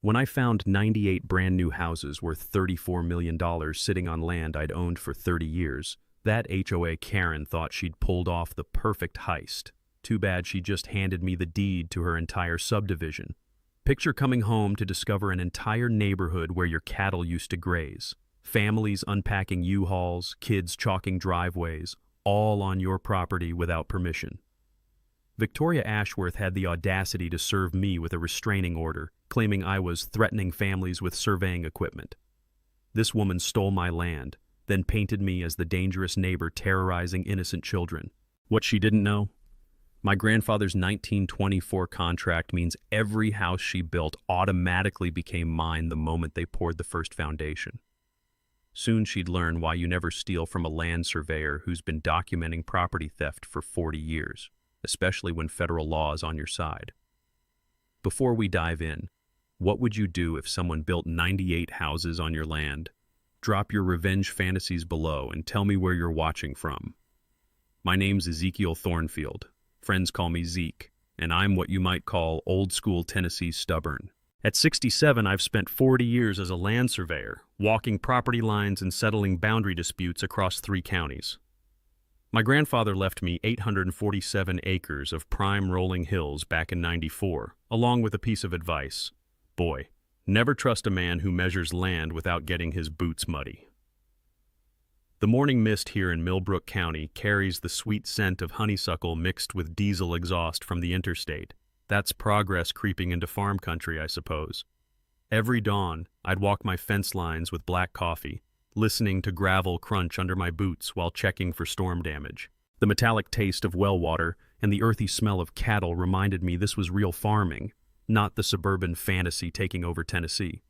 When I found 98 brand new houses worth $34 million sitting on land I'd owned for 30 years, that HOA Karen thought she'd pulled off the perfect heist. Too bad she just handed me the deed to her entire subdivision. Picture coming home to discover an entire neighborhood where your cattle used to graze. Families unpacking U-Hauls, kids chalking driveways, all on your property without permission. Victoria Ashworth had the audacity to serve me with a restraining order, claiming I was threatening families with surveying equipment. This woman stole my land, then painted me as the dangerous neighbor terrorizing innocent children. What she didn't know? My grandfather's 1924 contract means every house she built automatically became mine the moment they poured the first foundation. Soon she'd learn why you never steal from a land surveyor who's been documenting property theft for 40 years, especially when federal law is on your side. Before we dive in, what would you do if someone built 98 houses on your land? Drop your revenge fantasies below and tell me where you're watching from. My name's Ezekiel Thornfield. Friends call me Zeke, and I'm what you might call old-school Tennessee stubborn. At 67, I've spent 40 years as a land surveyor, walking property lines and settling boundary disputes across 3 counties. My grandfather left me 847 acres of prime rolling hills back in '94, along with a piece of advice. Boy, never trust a man who measures land without getting his boots muddy. The morning mist here in Millbrook County carries the sweet scent of honeysuckle mixed with diesel exhaust from the interstate. That's progress creeping into farm country, I suppose. Every dawn, I'd walk my fence lines with black coffee, listening to gravel crunch under my boots while checking for storm damage. The metallic taste of well water and the earthy smell of cattle reminded me this was real farming, not the suburban fantasy taking over Tennessee.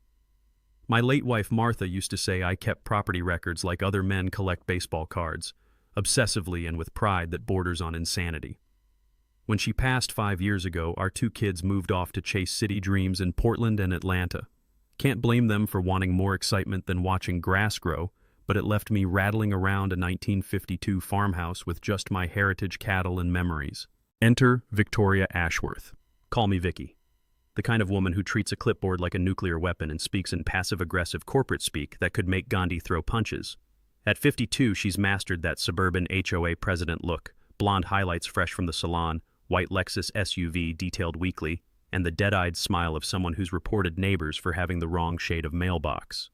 My late wife Martha used to say I kept property records like other men collect baseball cards, obsessively and with pride that borders on insanity. When she passed 5 years ago, our 2 kids moved off to chase city dreams in Portland and Atlanta. Can't blame them for wanting more excitement than watching grass grow, but it left me rattling around a 1952 farmhouse with just my heritage cattle and memories. Enter Victoria Ashworth. Call me Vicky. The kind of woman who treats a clipboard like a nuclear weapon and speaks in passive-aggressive corporate speak that could make Gandhi throw punches. At 52, she's mastered that suburban HOA president look, blonde highlights fresh from the salon, white Lexus SUV detailed weekly, and the dead-eyed smile of someone who's reported neighbors for having the wrong shade of mailbox.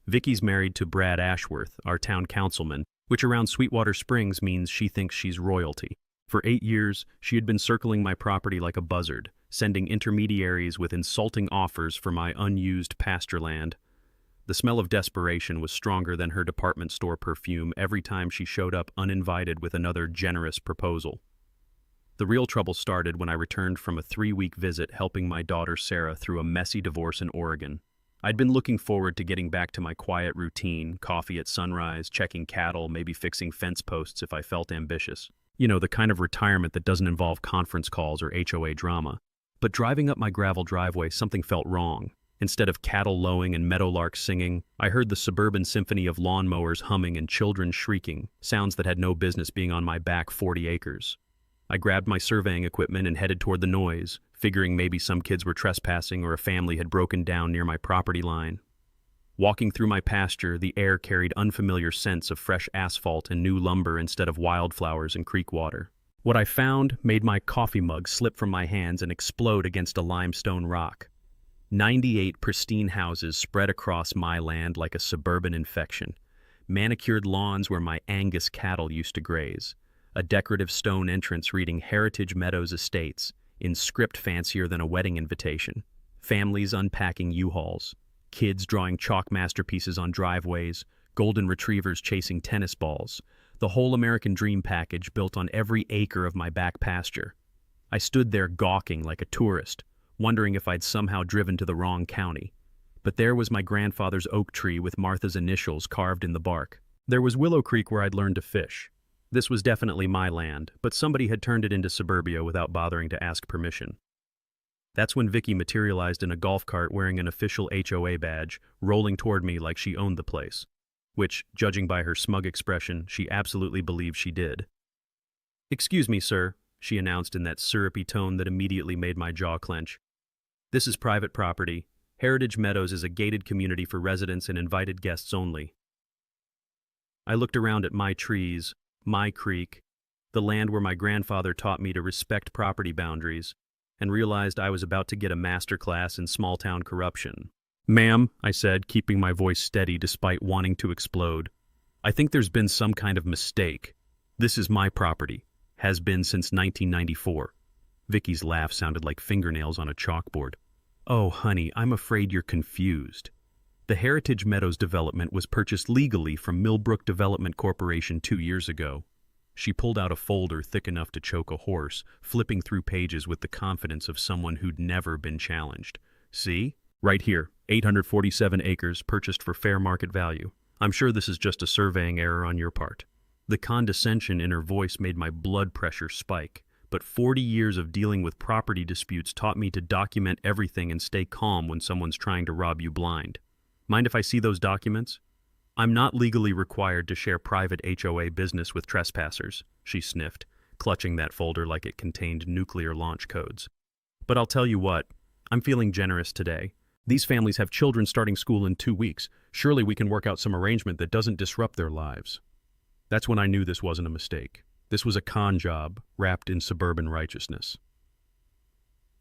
Vicky's married to Brad Ashworth, our town councilman, which around Sweetwater Springs means she thinks she's royalty. For 8 years, she had been circling my property like a buzzard, sending intermediaries with insulting offers for my unused pasture land. The smell of desperation was stronger than her department store perfume every time she showed up uninvited with another generous proposal. The real trouble started when I returned from a 3-week visit helping my daughter Sarah through a messy divorce in Oregon. I'd been looking forward to getting back to my quiet routine, coffee at sunrise, checking cattle, maybe fixing fence posts if I felt ambitious. You know, the kind of retirement that doesn't involve conference calls or HOA drama. But driving up my gravel driveway, something felt wrong. Instead of cattle lowing and meadowlarks singing, I heard the suburban symphony of lawnmowers humming and children shrieking, sounds that had no business being on my back 40 acres. I grabbed my surveying equipment and headed toward the noise, figuring maybe some kids were trespassing or a family had broken down near my property line. Walking through my pasture, the air carried unfamiliar scents of fresh asphalt and new lumber instead of wildflowers and creek water. What I found made my coffee mug slip from my hands and explode against a limestone rock. 98 pristine houses spread across my land like a suburban infection. Manicured lawns where my Angus cattle used to graze. A decorative stone entrance reading Heritage Meadows Estates, in script fancier than a wedding invitation. Families unpacking U-Hauls. Kids drawing chalk masterpieces on driveways. Golden retrievers chasing tennis balls. The whole American dream package built on every acre of my back pasture. I stood there gawking like a tourist, wondering if I'd somehow driven to the wrong county. But there was my grandfather's oak tree with Martha's initials carved in the bark. There was Willow Creek where I'd learned to fish. This was definitely my land, but somebody had turned it into suburbia without bothering to ask permission. That's when Vicky materialized in a golf cart wearing an official HOA badge, rolling toward me like she owned the place. Which, judging by her smug expression, she absolutely believed she did. "Excuse me, sir," she announced in that syrupy tone that immediately made my jaw clench. "This is private property, Heritage Meadows is a gated community for residents and invited guests only. I looked around at my trees, my creek, the land where my grandfather taught me to respect property boundaries, and realized I was about to get a masterclass in small-town corruption. "Ma'am," I said, keeping my voice steady despite wanting to explode, "I think there's been some kind of mistake. This is my property. Has been since 1994. Vicky's laugh sounded like fingernails on a chalkboard. "Oh, honey, I'm afraid you're confused. The Heritage Meadows development was purchased legally from Millbrook Development Corporation 2 years ago." She pulled out a folder thick enough to choke a horse, flipping through pages with the confidence of someone who'd never been challenged. "See? Right here, 847 acres purchased for fair market value. I'm sure this is just a surveying error on your part." The condescension in her voice made my blood pressure spike, but 40 years of dealing with property disputes taught me to document everything and stay calm when someone's trying to rob you blind. "Mind if I see those documents?" "I'm not legally required to share private HOA business with trespassers," she sniffed, clutching that folder like it contained nuclear launch codes. "But I'll tell you what, I'm feeling generous today. These families have children starting school in 2 weeks. Surely we can work out some arrangement that doesn't disrupt their lives." That's when I knew this wasn't a mistake. This was a con job wrapped in suburban righteousness.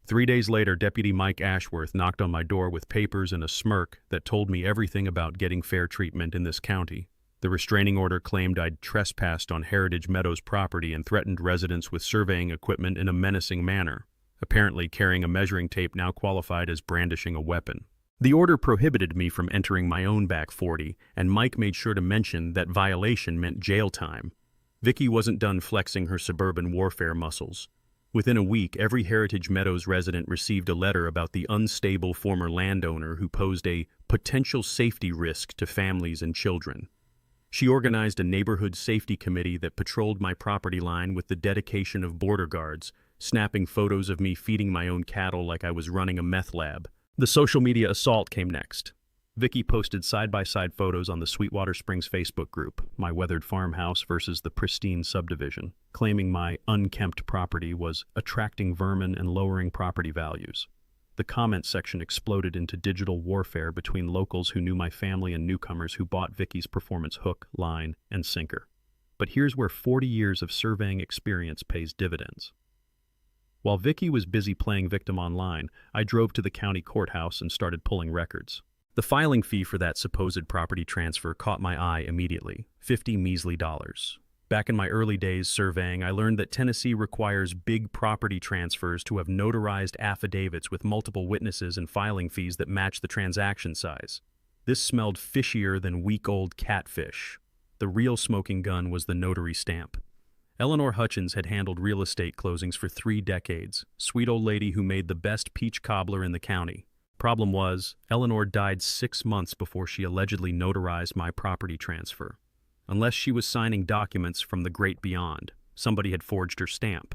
3 days later, Deputy Mike Ashworth knocked on my door with papers and a smirk that told me everything about getting fair treatment in this county. The restraining order claimed I'd trespassed on Heritage Meadows property and threatened residents with surveying equipment in a menacing manner. Apparently, carrying a measuring tape now qualified as brandishing a weapon. The order prohibited me from entering my own back 40, and Mike made sure to mention that violation meant jail time. Vicky wasn't done flexing her suburban warfare muscles. Within a week, every Heritage Meadows resident received a letter about the unstable former landowner who posed a potential safety risk to families and children. She organized a neighborhood safety committee that patrolled my property line with the dedication of border guards, snapping photos of me feeding my own cattle like I was running a meth lab. The social media assault came next. Vicky posted side-by-side photos on the Sweetwater Springs Facebook group, my weathered farmhouse versus the pristine subdivision, claiming my unkempt property was attracting vermin and lowering property values. The comment section exploded into digital warfare between locals who knew my family and newcomers who bought Vicky's performance hook, line, and sinker. But here's where 40 years of surveying experience pays dividends. While Vicky was busy playing victim online, I drove to the county courthouse and started pulling records. The filing fee for that supposed property transfer caught my eye immediately, $50 measly. Back in my early days surveying, I learned that Tennessee requires big property transfers to have notarized affidavits with multiple witnesses and filing fees that match the transaction size. This smelled fishier than week-old catfish. The real smoking gun was the notary stamp. Eleanor Hutchins had handled real estate closings for 3 decades, sweet old lady who made the best peach cobbler in the county. Problem was, Eleanor died 6 months before she allegedly notarized my property transfer. Unless she was signing documents from the great beyond, somebody had forged her stamp.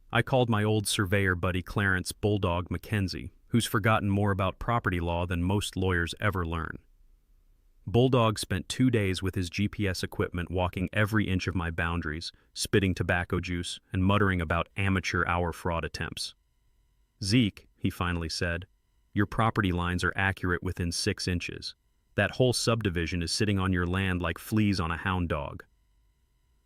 I called my old surveyor buddy Clarence Bulldog McKenzie, who's forgotten more about property law than most lawyers ever learn. Bulldog spent 2 days with his GPS equipment walking every inch of my boundaries, spitting tobacco juice, and muttering about amateur hour fraud attempts. "Zeke," he finally said, "your property lines are accurate within 6 inches. That whole subdivision is sitting on your land like fleas on a hound dog."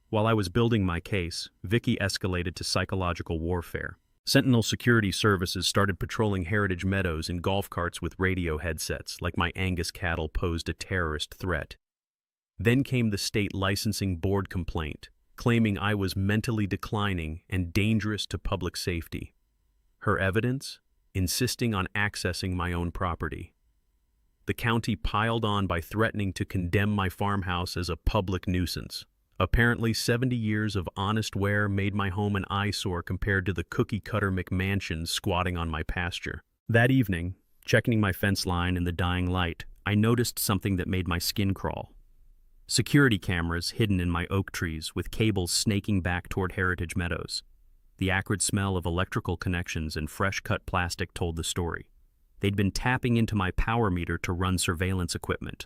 While I was building my case, Vicky escalated to psychological warfare. Sentinel Security Services started patrolling Heritage Meadows in golf carts with radio headsets, like my Angus cattle posed a terrorist threat. Then came the state licensing board complaint, claiming I was mentally declining and dangerous to public safety. Her evidence? Insisting on accessing my own property. The county piled on by threatening to condemn my farmhouse as a public nuisance. Apparently, 70 years of honest wear made my home an eyesore compared to the cookie-cutter McMansions squatting on my pasture. That evening, checking my fence line in the dying light, I noticed something that made my skin crawl. Security cameras hidden in my oak trees with cables snaking back toward Heritage Meadows. The acrid smell of electrical connections and fresh-cut plastic told the story. They'd been tapping into my power meter to run surveillance equipment.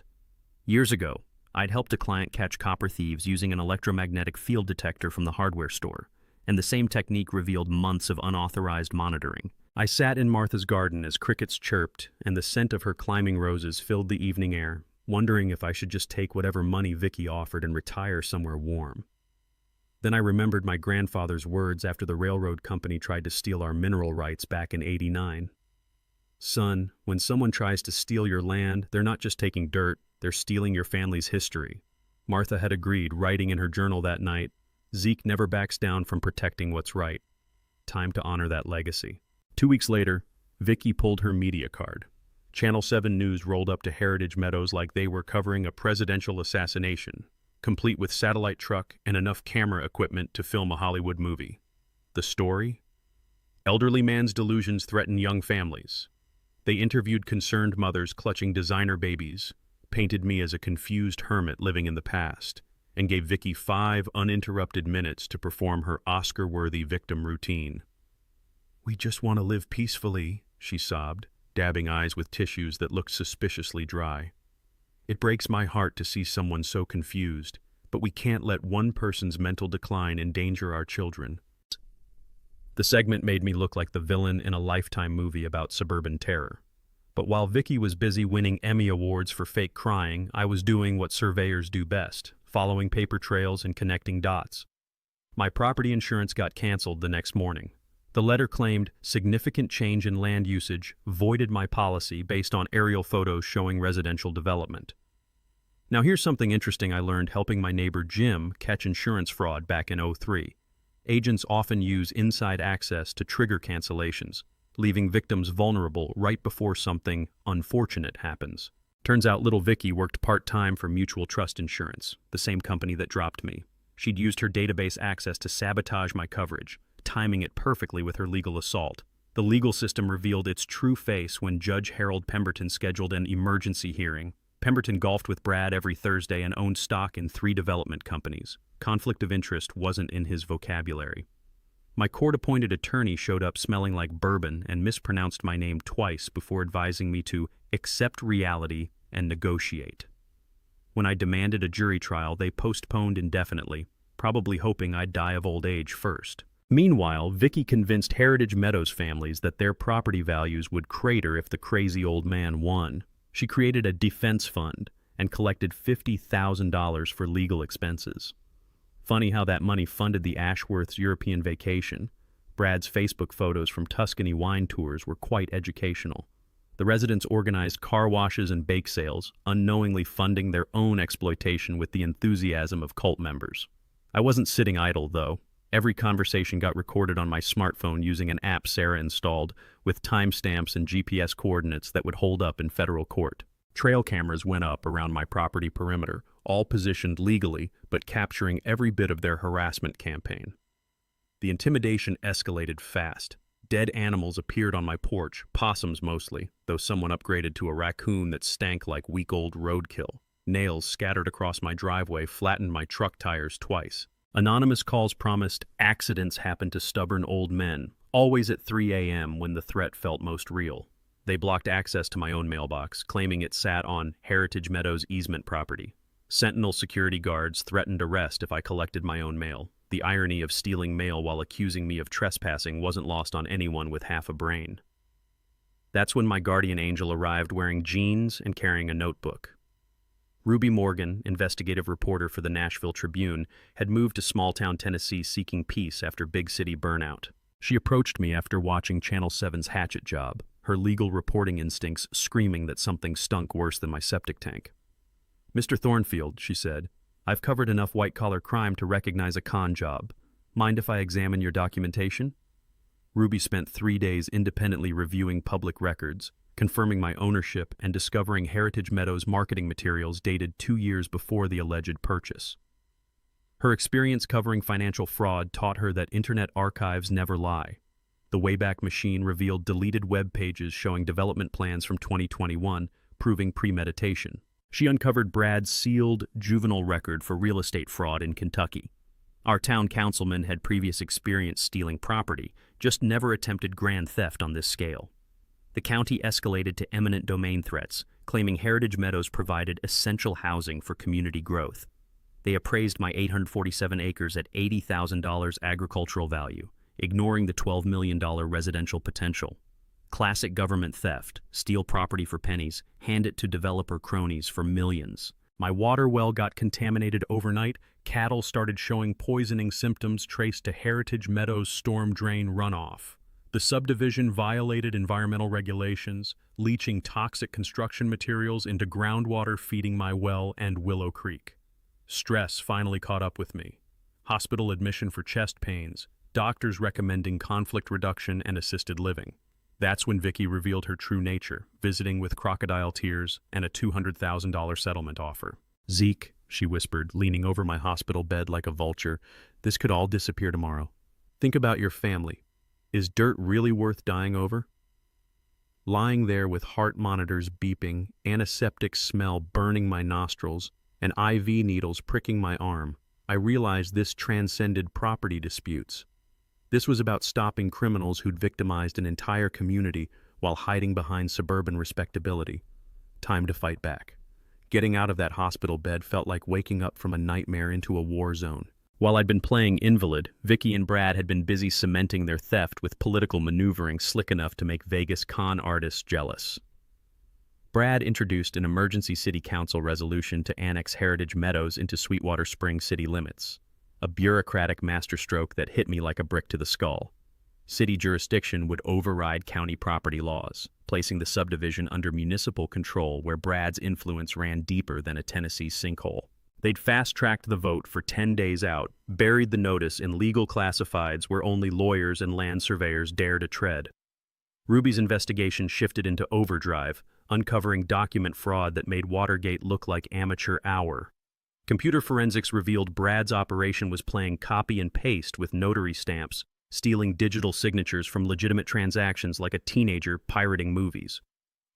Years ago, I'd helped a client catch copper thieves using an electromagnetic field detector from the hardware store, and the same technique revealed months of unauthorized monitoring. I sat in Martha's garden as crickets chirped and the scent of her climbing roses filled the evening air, wondering if I should just take whatever money Vicky offered and retire somewhere warm. Then I remembered my grandfather's words after the railroad company tried to steal our mineral rights back in '89. Son, when someone tries to steal your land, they're not just taking dirt, they're stealing your family's history. Martha had agreed, writing in her journal that night, Zeke never backs down from protecting what's right. Time to honor that legacy. 2 weeks later, Vicky pulled her media card. Channel 7 News rolled up to Heritage Meadows like they were covering a presidential assassination, complete with satellite truck and enough camera equipment to film a Hollywood movie. The story? Elderly man's delusions threaten young families. They interviewed concerned mothers clutching designer babies, painted me as a confused hermit living in the past, and gave Vicky 5 uninterrupted minutes to perform her Oscar-worthy victim routine. "We just want to live peacefully," she sobbed, dabbing eyes with tissues that looked suspiciously dry. "It breaks my heart to see someone so confused, but we can't let one person's mental decline endanger our children." The segment made me look like the villain in a Lifetime movie about suburban terror. But while Vicky was busy winning Emmy Awards for fake crying, I was doing what surveyors do best, following paper trails and connecting dots. My property insurance got canceled the next morning. The letter claimed significant change in land usage voided my policy based on aerial photos showing residential development. Now here's something interesting I learned helping my neighbor Jim catch insurance fraud back in '03. Agents often use inside access to trigger cancellations, leaving victims vulnerable right before something unfortunate happens. Turns out little Vicky worked part-time for Mutual Trust Insurance, the same company that dropped me. She'd used her database access to sabotage my coverage, timing it perfectly with her legal assault. The legal system revealed its true face when Judge Harold Pemberton scheduled an emergency hearing. Pemberton golfed with Brad every Thursday and owned stock in 3 development companies. Conflict of interest wasn't in his vocabulary. My court-appointed attorney showed up smelling like bourbon and mispronounced my name twice before advising me to accept reality and negotiate. When I demanded a jury trial, they postponed indefinitely, probably hoping I'd die of old age first. Meanwhile, Vicky convinced Heritage Meadows families that their property values would crater if the crazy old man won. She created a defense fund and collected $50,000 for legal expenses. Funny how that money funded the Ashworth's European vacation. Brad's Facebook photos from Tuscany wine tours were quite educational. The residents organized car washes and bake sales, unknowingly funding their own exploitation with the enthusiasm of cult members. I wasn't sitting idle, though. Every conversation got recorded on my smartphone using an app Sarah installed, with timestamps and GPS coordinates that would hold up in federal court. Trail cameras went up around my property perimeter, all positioned legally, but capturing every bit of their harassment campaign. The intimidation escalated fast. Dead animals appeared on my porch, possums mostly, though someone upgraded to a raccoon that stank like week-old roadkill. Nails scattered across my driveway flattened my truck tires twice. Anonymous calls promised accidents happen to stubborn old men, always at 3 a.m. when the threat felt most real. They blocked access to my own mailbox, claiming it sat on Heritage Meadows easement property. Sentinel security guards threatened arrest if I collected my own mail. The irony of stealing mail while accusing me of trespassing wasn't lost on anyone with half a brain. That's when my guardian angel arrived wearing jeans and carrying a notebook. Ruby Morgan, investigative reporter for the Nashville Tribune, had moved to small-town Tennessee seeking peace after big city burnout. She approached me after watching Channel 7's Hatchet Job, her legal reporting instincts screaming that something stunk worse than my septic tank. "Mr. Thornfield," she said, "I've covered enough white-collar crime to recognize a con job. Mind if I examine your documentation?" Ruby spent 3 days independently reviewing public records, confirming my ownership and discovering Heritage Meadows marketing materials dated 2 years before the alleged purchase. Her experience covering financial fraud taught her that internet archives never lie. The Wayback Machine revealed deleted web pages showing development plans from 2021, proving premeditation. She uncovered Brad's sealed juvenile record for real estate fraud in Kentucky. Our town councilman had previous experience stealing property, just never attempted grand theft on this scale. The county escalated to eminent domain threats, claiming Heritage Meadows provided essential housing for community growth. They appraised my 847 acres at $80,000 agricultural value, ignoring the $12 million residential potential. Classic government theft: steal property for pennies, hand it to developer cronies for millions. My water well got contaminated overnight. Cattle started showing poisoning symptoms traced to Heritage Meadows storm drain runoff. The subdivision violated environmental regulations, leaching toxic construction materials into groundwater feeding my well and Willow Creek. Stress finally caught up with me. Hospital admission for chest pains, doctors recommending conflict reduction and assisted living. That's when Vicky revealed her true nature, visiting with crocodile tears and a $200,000 settlement offer. "Zeke," she whispered, leaning over my hospital bed like a vulture, "this could all disappear tomorrow. Think about your family. Is dirt really worth dying over?" Lying there with heart monitors beeping, antiseptic smell burning my nostrils, and IV needles pricking my arm, I realized this transcended property disputes. This was about stopping criminals who'd victimized an entire community while hiding behind suburban respectability. Time to fight back. Getting out of that hospital bed felt like waking up from a nightmare into a war zone. While I'd been playing invalid, Vicky and Brad had been busy cementing their theft with political maneuvering slick enough to make Vegas con artists jealous. Brad introduced an emergency city council resolution to annex Heritage Meadows into Sweetwater Springs city limits. A bureaucratic masterstroke that hit me like a brick to the skull. City jurisdiction would override county property laws, placing the subdivision under municipal control where Brad's influence ran deeper than a Tennessee sinkhole. They'd fast-tracked the vote for 10 days out, buried the notice in legal classifieds where only lawyers and land surveyors dare to tread. Ruby's investigation shifted into overdrive, uncovering document fraud that made Watergate look like amateur hour. Computer forensics revealed Brad's operation was playing copy and paste with notary stamps, stealing digital signatures from legitimate transactions like a teenager pirating movies.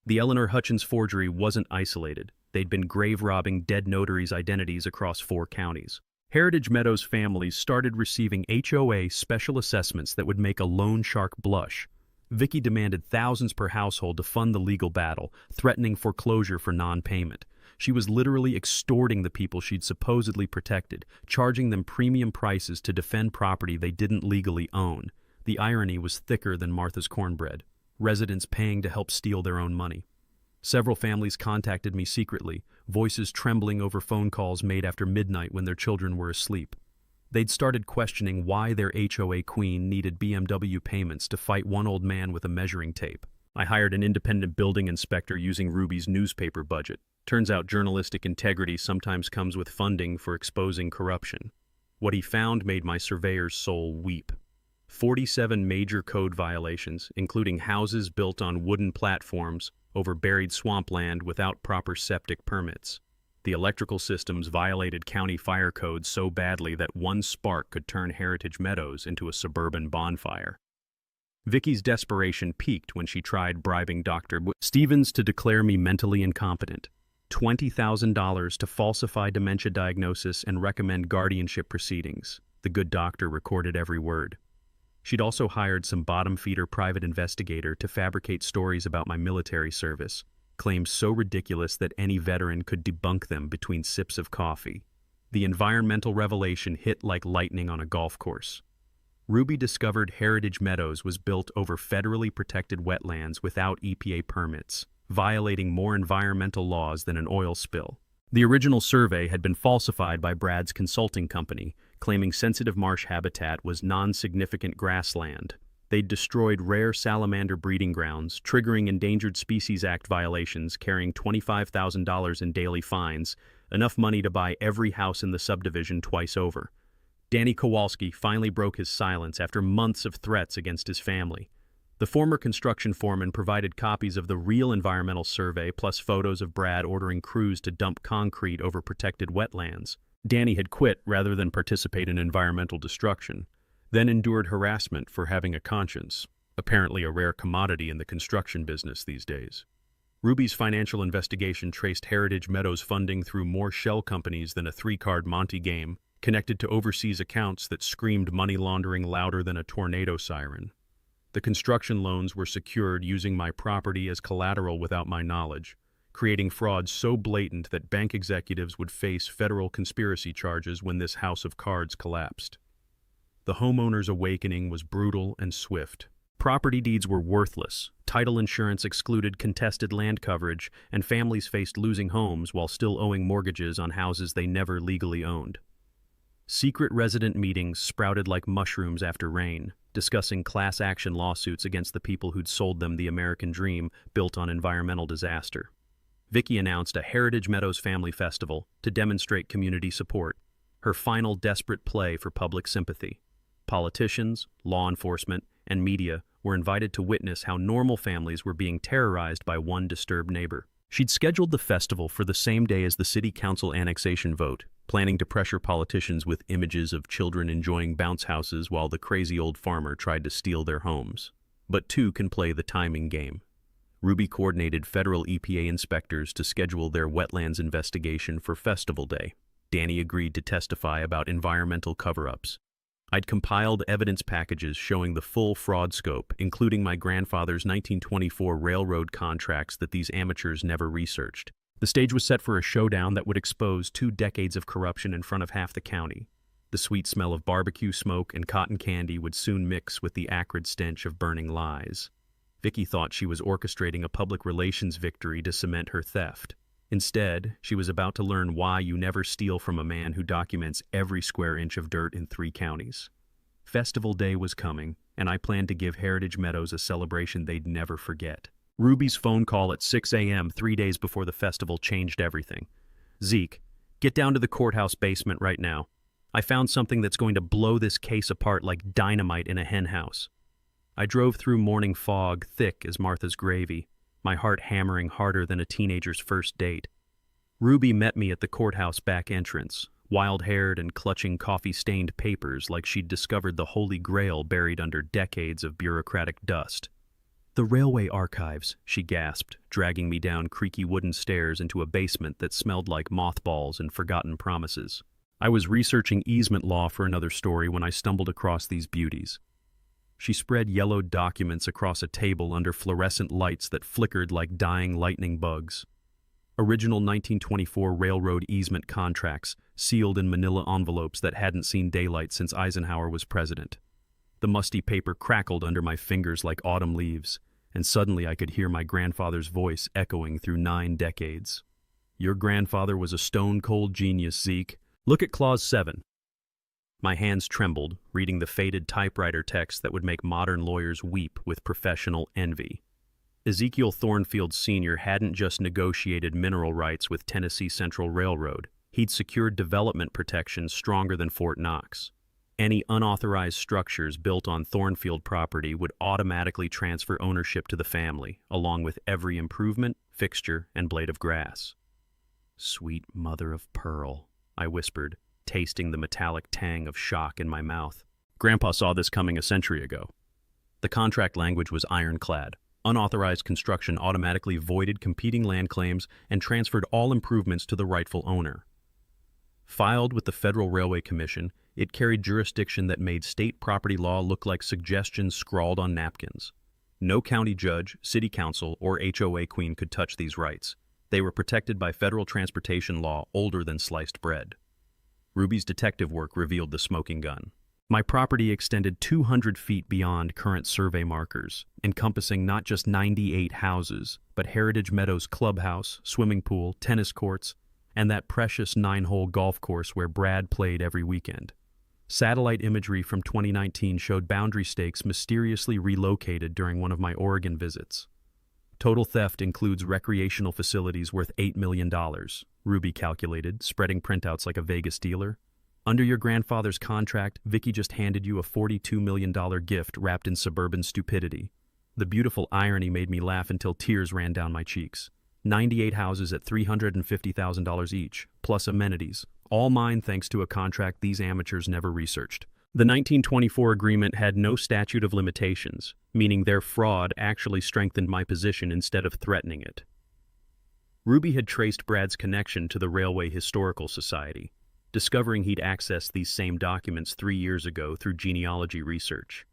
The Eleanor Hutchins forgery wasn't isolated. They'd been grave-robbing dead notaries' identities across 4 counties. Heritage Meadows families started receiving HOA special assessments that would make a loan shark blush. Vicky demanded thousands per household to fund the legal battle, threatening foreclosure for non-payment. She was literally extorting the people she'd supposedly protected, charging them premium prices to defend property they didn't legally own. The irony was thicker than Martha's cornbread. Residents paying to help steal their own money. Several families contacted me secretly, voices trembling over phone calls made after midnight when their children were asleep. They'd started questioning why their HOA queen needed BMW payments to fight one old man with a measuring tape. I hired an independent building inspector using Ruby's newspaper budget. Turns out journalistic integrity sometimes comes with funding for exposing corruption. What he found made my surveyor's soul weep. 47 major code violations, including houses built on wooden platforms over buried swampland without proper septic permits. The electrical systems violated county fire codes so badly that one spark could turn Heritage Meadows into a suburban bonfire. Vicky's desperation peaked when she tried bribing Dr. Stevens to declare me mentally incompetent. $20,000 to falsify dementia diagnosis and recommend guardianship proceedings. The good doctor recorded every word. She'd also hired some bottom-feeder private investigator to fabricate stories about my military service, claims so ridiculous that any veteran could debunk them between sips of coffee. The environmental revelation hit like lightning on a golf course. Ruby discovered Heritage Meadows was built over federally protected wetlands without EPA permits, violating more environmental laws than an oil spill. The original survey had been falsified by Brad's consulting company, claiming sensitive marsh habitat was non-significant grassland. They'd destroyed rare salamander breeding grounds, triggering Endangered Species Act violations, carrying $25,000 in daily fines, enough money to buy every house in the subdivision twice over. Danny Kowalski finally broke his silence after months of threats against his family. The former construction foreman provided copies of the real environmental survey plus photos of Brad ordering crews to dump concrete over protected wetlands. Danny had quit rather than participate in environmental destruction, then endured harassment for having a conscience, apparently a rare commodity in the construction business these days. Ruby's financial investigation traced Heritage Meadows funding through more shell companies than a 3-card Monte game, connected to overseas accounts that screamed money laundering louder than a tornado siren. The construction loans were secured using my property as collateral without my knowledge, creating fraud so blatant that bank executives would face federal conspiracy charges when this house of cards collapsed. The homeowner's awakening was brutal and swift. Property deeds were worthless, title insurance excluded contested land coverage, and families faced losing homes while still owing mortgages on houses they never legally owned. Secret resident meetings sprouted like mushrooms after rain, discussing class action lawsuits against the people who'd sold them the American dream built on environmental disaster. Vicky announced a Heritage Meadows Family Festival to demonstrate community support, her final desperate play for public sympathy. Politicians, law enforcement, and media were invited to witness how normal families were being terrorized by one disturbed neighbor. She'd scheduled the festival for the same day as the city council annexation vote, planning to pressure politicians with images of children enjoying bounce houses while the crazy old farmer tried to steal their homes. But two can play the timing game. Ruby coordinated federal EPA inspectors to schedule their wetlands investigation for Festival Day. Danny agreed to testify about environmental cover-ups. I'd compiled evidence packages showing the full fraud scope, including my grandfather's 1924 railroad contracts that these amateurs never researched. The stage was set for a showdown that would expose 2 decades of corruption in front of half the county. The sweet smell of barbecue smoke and cotton candy would soon mix with the acrid stench of burning lies. Vicky thought she was orchestrating a public relations victory to cement her theft. Instead, she was about to learn why you never steal from a man who documents every square inch of dirt in 3 counties. Festival Day was coming, and I planned to give Heritage Meadows a celebration they'd never forget. Ruby's phone call at 6 a.m. 3 days before the festival changed everything. "Zeke, get down to the courthouse basement right now. I found something that's going to blow this case apart like dynamite in a henhouse." I drove through morning fog, thick as Martha's gravy, my heart hammering harder than a teenager's first date. Ruby met me at the courthouse back entrance, wild-haired and clutching coffee-stained papers like she'd discovered the Holy Grail buried under decades of bureaucratic dust. "The railway archives," she gasped, dragging me down creaky wooden stairs into a basement that smelled like mothballs and forgotten promises. I was researching easement law for another story when I stumbled across these beauties. She spread yellowed documents across a table under fluorescent lights that flickered like dying lightning bugs. Original 1924 railroad easement contracts, sealed in manila envelopes that hadn't seen daylight since Eisenhower was president. The musty paper crackled under my fingers like autumn leaves, and suddenly I could hear my grandfather's voice echoing through 9 decades. "Your grandfather was a stone-cold genius, Zeke. Look at Clause 7. My hands trembled, reading the faded typewriter text that would make modern lawyers weep with professional envy. Ezekiel Thornfield Sr. hadn't just negotiated mineral rights with Tennessee Central Railroad. He'd secured development protections stronger than Fort Knox. Any unauthorized structures built on Thornfield property would automatically transfer ownership to the family, along with every improvement, fixture, and blade of grass. "Sweet mother of pearl," I whispered, tasting the metallic tang of shock in my mouth. Grandpa saw this coming a century ago. The contract language was ironclad. Unauthorized construction automatically voided competing land claims and transferred all improvements to the rightful owner. Filed with the Federal Railway Commission, it carried jurisdiction that made state property law look like suggestions scrawled on napkins. No county judge, city council, or HOA queen could touch these rights. They were protected by federal transportation law older than sliced bread. Ruby's detective work revealed the smoking gun. My property extended 200 feet beyond current survey markers, encompassing not just 98 houses, but Heritage Meadows clubhouse, swimming pool, tennis courts, and that precious 9-hole golf course where Brad played every weekend. Satellite imagery from 2019 showed boundary stakes mysteriously relocated during one of my Oregon visits. Total theft includes recreational facilities worth $8 million, Ruby calculated, spreading printouts like a Vegas dealer. Under your grandfather's contract, Vicky just handed you a $42 million gift wrapped in suburban stupidity. The beautiful irony made me laugh until tears ran down my cheeks. 98 houses at $350,000 each, plus amenities. All mine thanks to a contract these amateurs never researched. The 1924 agreement had no statute of limitations, meaning their fraud actually strengthened my position instead of threatening it. Ruby had traced Brad's connection to the Railway Historical Society, discovering he'd accessed these same documents 3 years ago through genealogy research.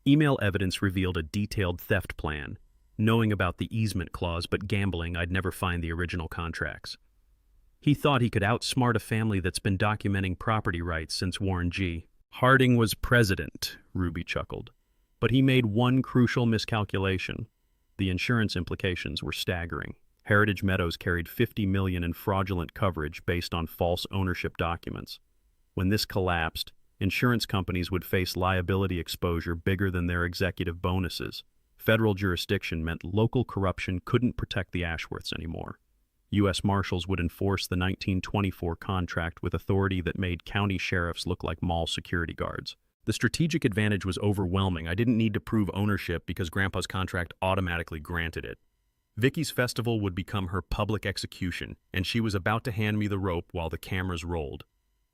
Email evidence revealed a detailed theft plan, knowing about the easement clause but gambling I'd never find the original contracts. He thought he could outsmart a family that's been documenting property rights since Warren G. Harding was president, Ruby chuckled. But he made one crucial miscalculation. The insurance implications were staggering. Heritage Meadows carried $50 million in fraudulent coverage based on false ownership documents. When this collapsed, insurance companies would face liability exposure bigger than their executive bonuses. Federal jurisdiction meant local corruption couldn't protect the Ashworths anymore. U.S. Marshals would enforce the 1924 contract with authority that made county sheriffs look like mall security guards. The strategic advantage was overwhelming. I didn't need to prove ownership because Grandpa's contract automatically granted it. Vicky's festival would become her public execution, and she was about to hand me the rope while the cameras rolled.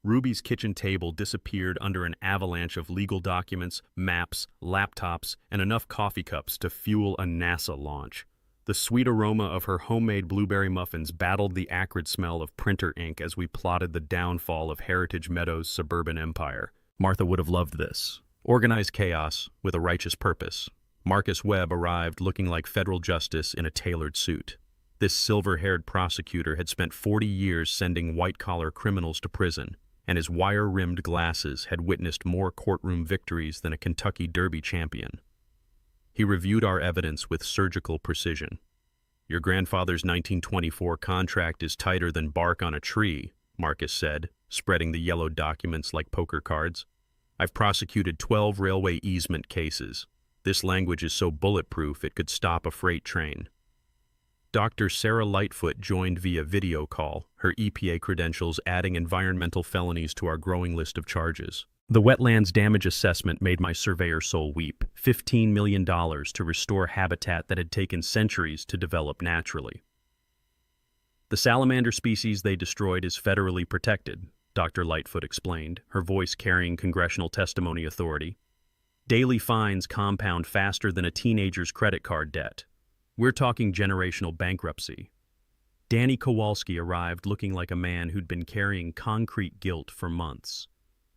Ruby's kitchen table disappeared under an avalanche of legal documents, maps, laptops, and enough coffee cups to fuel a NASA launch. The sweet aroma of her homemade blueberry muffins battled the acrid smell of printer ink as we plotted the downfall of Heritage Meadows' suburban empire. Martha would have loved this. Organized chaos with a righteous purpose. Marcus Webb arrived looking like federal justice in a tailored suit. This silver-haired prosecutor had spent 40 years sending white-collar criminals to prison, and his wire-rimmed glasses had witnessed more courtroom victories than a Kentucky Derby champion. He reviewed our evidence with surgical precision. Your grandfather's 1924 contract is tighter than bark on a tree, Marcus said, spreading the yellow documents like poker cards. I've prosecuted 12 railway easement cases. This language is so bulletproof it could stop a freight train. Dr. Sarah Lightfoot joined via video call, her EPA credentials adding environmental felonies to our growing list of charges. The wetlands damage assessment made my surveyor soul weep. $15 million to restore habitat that had taken centuries to develop naturally. The salamander species they destroyed is federally protected, Dr. Lightfoot explained, her voice carrying congressional testimony authority. Daily fines compound faster than a teenager's credit card debt. We're talking generational bankruptcy. Danny Kowalski arrived looking like a man who'd been carrying concrete guilt for months.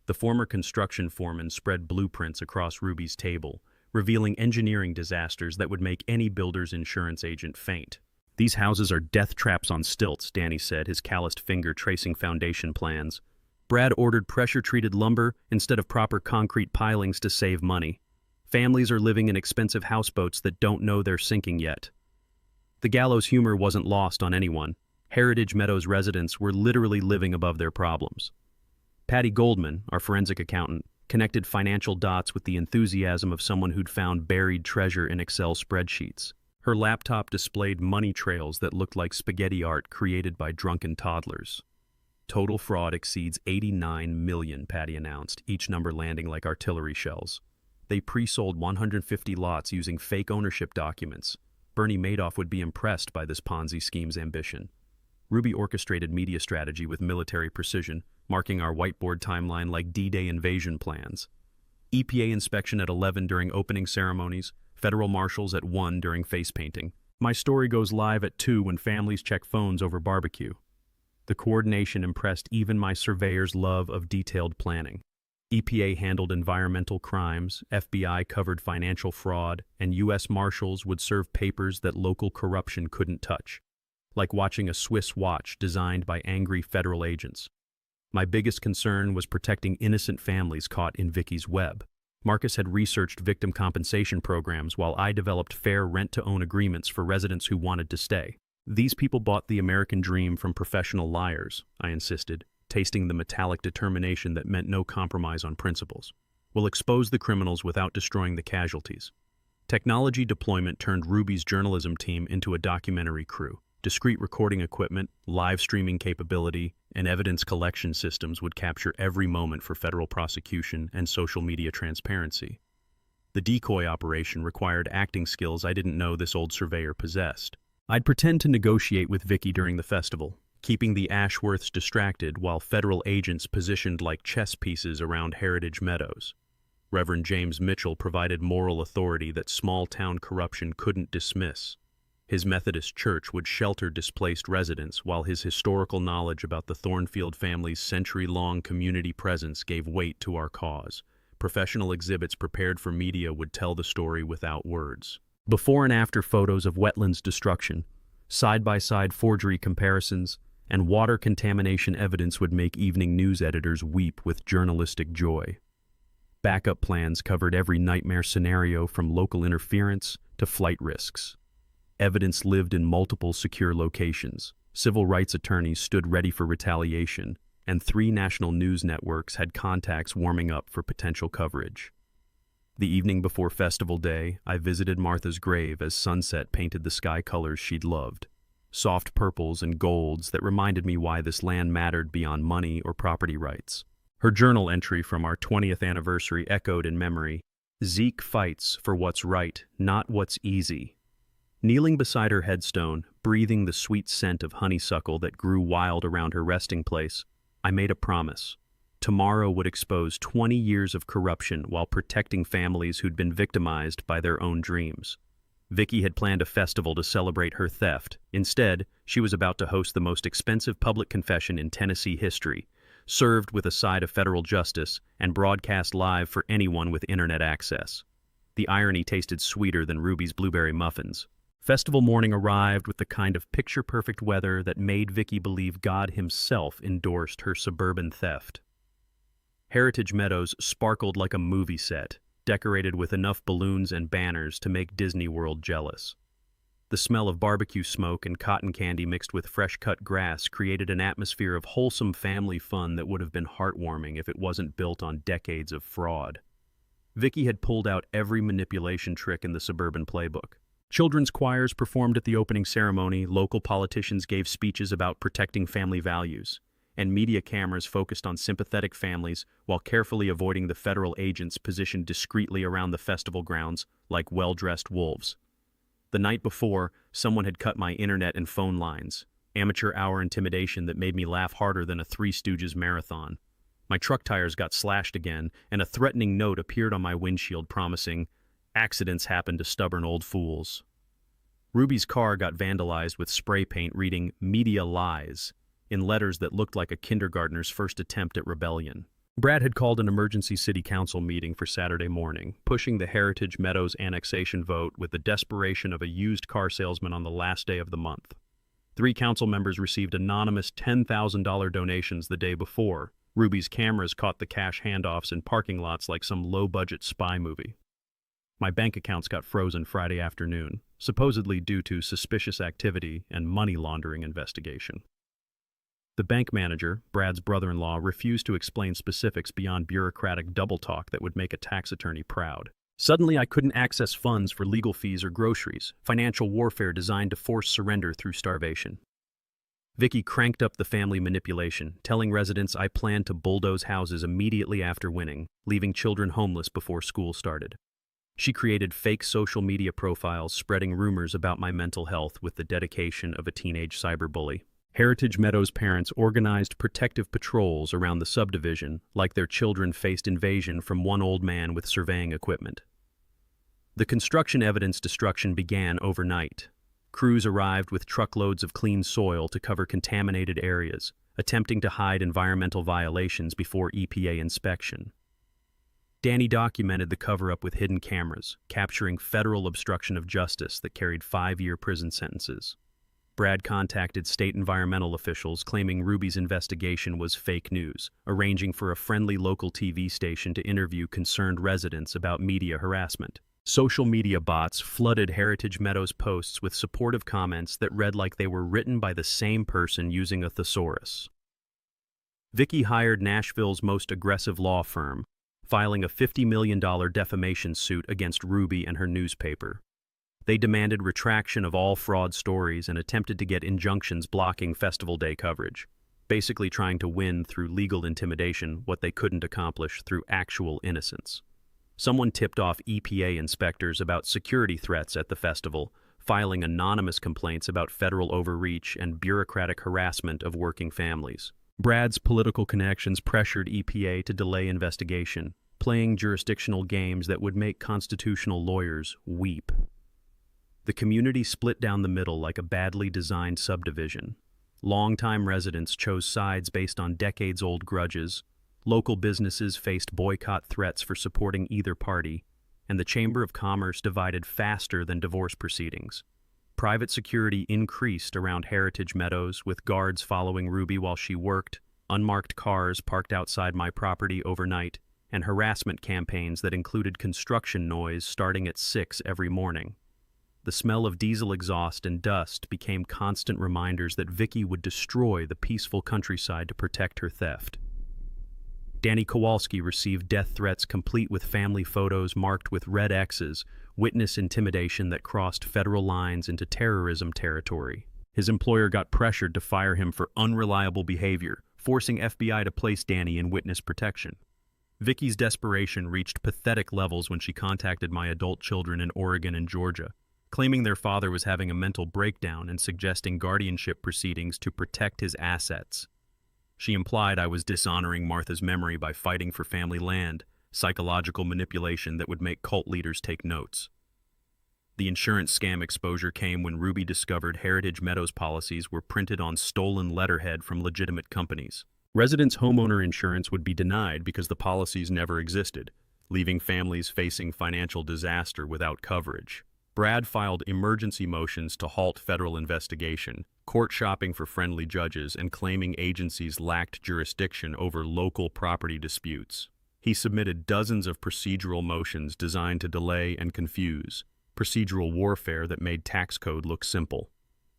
The former construction foreman spread blueprints across Ruby's table, revealing engineering disasters that would make any builder's insurance agent faint. These houses are death traps on stilts, Danny said, his calloused finger tracing foundation plans. Brad ordered pressure-treated lumber instead of proper concrete pilings to save money. Families are living in expensive houseboats that don't know they're sinking yet. The gallows humor wasn't lost on anyone. Heritage Meadows residents were literally living above their problems. Patty Goldman, our forensic accountant, connected financial dots with the enthusiasm of someone who'd found buried treasure in Excel spreadsheets. Her laptop displayed money trails that looked like spaghetti art created by drunken toddlers. Total fraud exceeds 89 million, Patty announced, each number landing like artillery shells. They pre-sold 150 lots using fake ownership documents. Bernie Madoff would be impressed by this Ponzi scheme's ambition. Ruby orchestrated media strategy with military precision, marking our whiteboard timeline like D-Day invasion plans. EPA inspection at 11 during opening ceremonies, federal marshals at 1 during face painting. My story goes live at 2 when families check phones over barbecue. The coordination impressed even my surveyor's love of detailed planning. EPA handled environmental crimes, FBI covered financial fraud, and U.S. Marshals would serve papers that local corruption couldn't touch, like watching a Swiss watch designed by angry federal agents. My biggest concern was protecting innocent families caught in Vicky's web. Marcus had researched victim compensation programs while I developed fair rent-to-own agreements for residents who wanted to stay. These people bought the American dream from professional liars, I insisted, tasting the metallic determination that meant no compromise on principles. We'll expose the criminals without destroying the casualties. Technology deployment turned Ruby's journalism team into a documentary crew. Discrete recording equipment, live streaming capability, and evidence collection systems would capture every moment for federal prosecution and social media transparency. The decoy operation required acting skills I didn't know this old surveyor possessed. I'd pretend to negotiate with Vicky during the festival, keeping the Ashworths distracted while federal agents positioned like chess pieces around Heritage Meadows. Reverend James Mitchell provided moral authority that small-town corruption couldn't dismiss. His Methodist church would shelter displaced residents while his historical knowledge about the Thornfield family's century-long community presence gave weight to our cause. Professional exhibits prepared for media would tell the story without words. Before and after photos of wetlands destruction, side-by-side forgery comparisons, and water contamination evidence would make evening news editors weep with journalistic joy. Backup plans covered every nightmare scenario from local interference to flight risks. Evidence lived in multiple secure locations. Civil rights attorneys stood ready for retaliation, and 3 national news networks had contacts warming up for potential coverage. The evening before Festival Day, I visited Martha's grave as sunset painted the sky colors she'd loved, soft purples and golds that reminded me why this land mattered beyond money or property rights. Her journal entry from our 20th anniversary echoed in memory. Zeke fights for what's right, not what's easy. Kneeling beside her headstone, breathing the sweet scent of honeysuckle that grew wild around her resting place, I made a promise. Tomorrow would expose 20 years of corruption while protecting families who'd been victimized by their own dreams. Vicky had planned a festival to celebrate her theft. Instead, she was about to host the most expensive public confession in Tennessee history, served with a side of federal justice and broadcast live for anyone with internet access. The irony tasted sweeter than Ruby's blueberry muffins. Festival morning arrived with the kind of picture-perfect weather that made Vicky believe God himself endorsed her suburban theft. Heritage Meadows sparkled like a movie set, decorated with enough balloons and banners to make Disney World jealous. The smell of barbecue smoke and cotton candy mixed with fresh-cut grass created an atmosphere of wholesome family fun that would have been heartwarming if it wasn't built on decades of fraud. Vicky had pulled out every manipulation trick in the suburban playbook. Children's choirs performed at the opening ceremony, local politicians gave speeches about protecting family values, and media cameras focused on sympathetic families while carefully avoiding the federal agents positioned discreetly around the festival grounds like well-dressed wolves. The night before, someone had cut my internet and phone lines, amateur hour intimidation that made me laugh harder than a Three Stooges marathon. My truck tires got slashed again, and a threatening note appeared on my windshield promising, "Accidents happen to stubborn old fools." Ruby's car got vandalized with spray paint reading "Media Lies" in letters that looked like a kindergartner's first attempt at rebellion. Brad had called an emergency city council meeting for Saturday morning, pushing the Heritage Meadows annexation vote with the desperation of a used car salesman on the last day of the month. 3 council members received anonymous $10,000 donations the day before. Ruby's cameras caught the cash handoffs in parking lots like some low-budget spy movie. My bank accounts got frozen Friday afternoon, supposedly due to suspicious activity and money laundering investigation. The bank manager, Brad's brother-in-law, refused to explain specifics beyond bureaucratic double talk that would make a tax attorney proud. Suddenly, I couldn't access funds for legal fees or groceries, financial warfare designed to force surrender through starvation. Vicky cranked up the family manipulation, telling residents I planned to bulldoze houses immediately after winning, leaving children homeless before school started. She created fake social media profiles spreading rumors about my mental health with the dedication of a teenage cyberbully. Heritage Meadows parents organized protective patrols around the subdivision like their children faced invasion from one old man with surveying equipment. The construction evidence destruction began overnight. Crews arrived with truckloads of clean soil to cover contaminated areas, attempting to hide environmental violations before EPA inspection. Danny documented the cover-up with hidden cameras, capturing federal obstruction of justice that carried 5-year prison sentences. Brad contacted state environmental officials claiming Ruby's investigation was fake news, arranging for a friendly local TV station to interview concerned residents about media harassment. Social media bots flooded Heritage Meadows posts with supportive comments that read like they were written by the same person using a thesaurus. Vicky hired Nashville's most aggressive law firm, filing a $50 million defamation suit against Ruby and her newspaper. They demanded retraction of all fraud stories and attempted to get injunctions blocking Festival Day coverage, basically trying to win through legal intimidation what they couldn't accomplish through actual innocence. Someone tipped off EPA inspectors about security threats at the festival, filing anonymous complaints about federal overreach and bureaucratic harassment of working families. Brad's political connections pressured EPA to delay investigation, playing jurisdictional games that would make constitutional lawyers weep. The community split down the middle like a badly designed subdivision. Longtime residents chose sides based on decades-old grudges, local businesses faced boycott threats for supporting either party, and the Chamber of Commerce divided faster than divorce proceedings. Private security increased around Heritage Meadows, with guards following Ruby while she worked, unmarked cars parked outside my property overnight, and harassment campaigns that included construction noise starting at 6 every morning. The smell of diesel exhaust and dust became constant reminders that Vicky would destroy the peaceful countryside to protect her theft. Danny Kowalski received death threats complete with family photos marked with red X's, witness intimidation that crossed federal lines into terrorism territory. His employer got pressured to fire him for unreliable behavior, forcing FBI to place Danny in witness protection. Vicky's desperation reached pathetic levels when she contacted my adult children in Oregon and Georgia, claiming their father was having a mental breakdown and suggesting guardianship proceedings to protect his assets. She implied I was dishonoring Martha's memory by fighting for family land, psychological manipulation that would make cult leaders take notes. The insurance scam exposure came when Ruby discovered Heritage Meadows policies were printed on stolen letterhead from legitimate companies. Residents' homeowner insurance would be denied because the policies never existed, leaving families facing financial disaster without coverage. Brad filed emergency motions to halt federal investigation, court shopping for friendly judges, and claiming agencies lacked jurisdiction over local property disputes. He submitted dozens of procedural motions designed to delay and confuse, procedural warfare that made tax code look simple.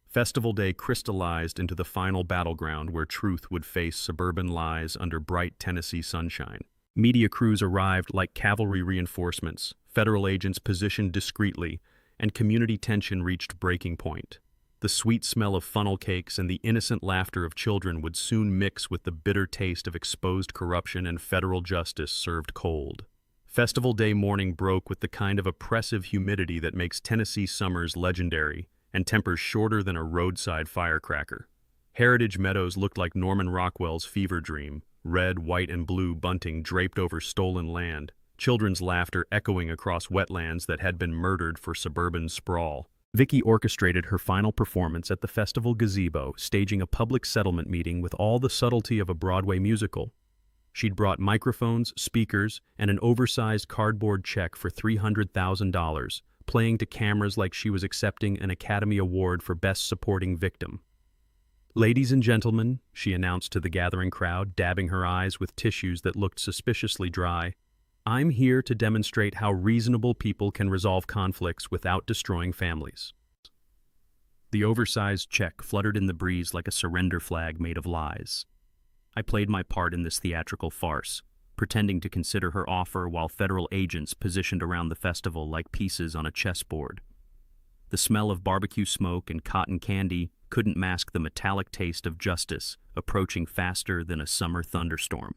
Festival Day crystallized into the final battleground where truth would face suburban lies under bright Tennessee sunshine. Media crews arrived like cavalry reinforcements, federal agents positioned discreetly, and community tension reached breaking point. The sweet smell of funnel cakes and the innocent laughter of children would soon mix with the bitter taste of exposed corruption and federal justice served cold. Festival Day morning broke with the kind of oppressive humidity that makes Tennessee summers legendary and tempers shorter than a roadside firecracker. Heritage Meadows looked like Norman Rockwell's fever dream, red, white, and blue bunting draped over stolen land, children's laughter echoing across wetlands that had been murdered for suburban sprawl. Vicky orchestrated her final performance at the festival gazebo, staging a public settlement meeting with all the subtlety of a Broadway musical. She'd brought microphones, speakers, and an oversized cardboard check for $300,000, playing to cameras like she was accepting an Academy Award for Best Supporting Victim. "Ladies and gentlemen," she announced to the gathering crowd, dabbing her eyes with tissues that looked suspiciously dry, "I'm here to demonstrate how reasonable people can resolve conflicts without destroying families." The oversized check fluttered in the breeze like a surrender flag made of lies. I played my part in this theatrical farce, pretending to consider her offer while federal agents positioned around the festival like pieces on a chessboard. The smell of barbecue smoke and cotton candy couldn't mask the metallic taste of justice approaching faster than a summer thunderstorm.